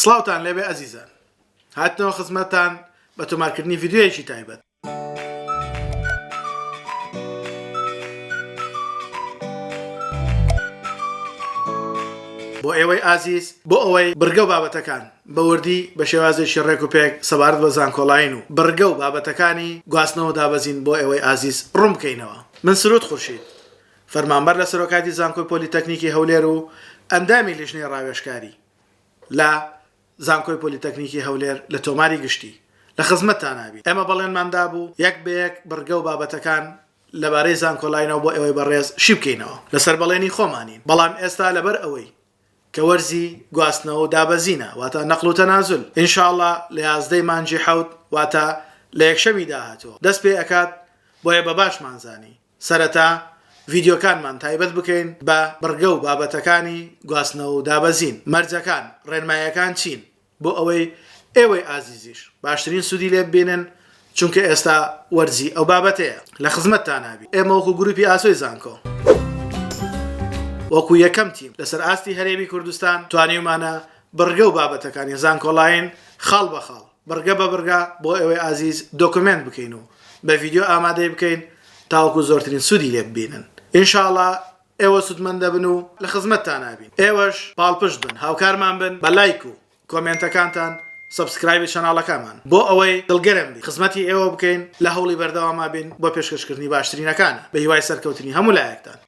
سڵاوتان لێبێ ئەزیزان، هاتنەوە خزمەتتان بە تۆمارکردنی ڤیدیۆیەکی تایبەت. بۆ ئێوەی ئازیز، بۆ ئەوەی بڕگە و بابەتەکان بە وردی بە شێوازێکی ڕێک و پێک سەبارەت بە زانکۆڵاین و بڕگە و بابەتەکانی گواستنەوە دابەزین بۆ ئێوەی ئازیز ڕوون بکەینەوە. من سرود خورشید، فەرمانبەر لە سەرۆکاتی زانکۆی پۆلیتەکنیکی هەولێر و ئەندامی لیژنەی ڕاوێژکاری لە زانکۆی پۆلیتەکنیکی هەولێر لە تۆماری گشتی لە خزمەتتان هابین. ئێمە بەڵێنماندا بوو یەک بە یەک بڕگە و بابەتەکان لەبارەی زانکۆڵاینەوە بۆ ئێوەی بەڕێز شی بکەینەوە لەسەر بەڵێنی خۆمانین. بەڵام ئێستا لەبەر ئەوەی کە وەرزی گواستنەوە و دابەزینە، واتە نەقڵ و تەنازل، ئینشاءڵڵا لە 11 مانگی حەوت واتە لە یەکشەمی داهاتوە دەست پێ ئەکات بۆیە بە باشمانزانی سەرەتا ڤیدیۆکانمان تایبەت بکەین بە بڕگە و بابەتەکانی گواستنەوە و دابەزین. مەرجەکان ڕێنمایەکان چین بۆ ئەوەی ئێوەی ئازیزیش باشترین سوودی لێ ببینن، چونکە ئێستا وەرزی ئەو بابەتەیە. لە خزمەتتان هابین. ئێمە وەکو گروپی ئاسۆی زانکۆ، وەکو یەکەم تیم لەسەر ئاستی هەرێمی کوردستان توانیمانە بڕگە و بابەتەکانی زانکۆڵاین خاڵ بە خاڵ، بڕگە بە بڕگە بۆ ئێوەی ئازیز دۆکومنت بکەین و بە ڤیدیۆ ئامادەی بکەین تاوەکو زۆرترین سوودی لێ ببینن. ئینشاءڵڵا ئێوە سوودمەندە بن و لە خزمەتتان هابین. ئێوەش پاڵپشت بن، هاوکارمان بن بە لایک و کۆمنتەکانتان، سبسکرایبی چەناڵەکەمان بۆ ئەوەی دڵگەرم بین خزمەتی ئێوە بکەین لە هەوڵی بەردەواما بین بۆ پێشکەشکردنی باشترینەکانە بە هیوای سەرکەوتنی هەموو لایەکتان.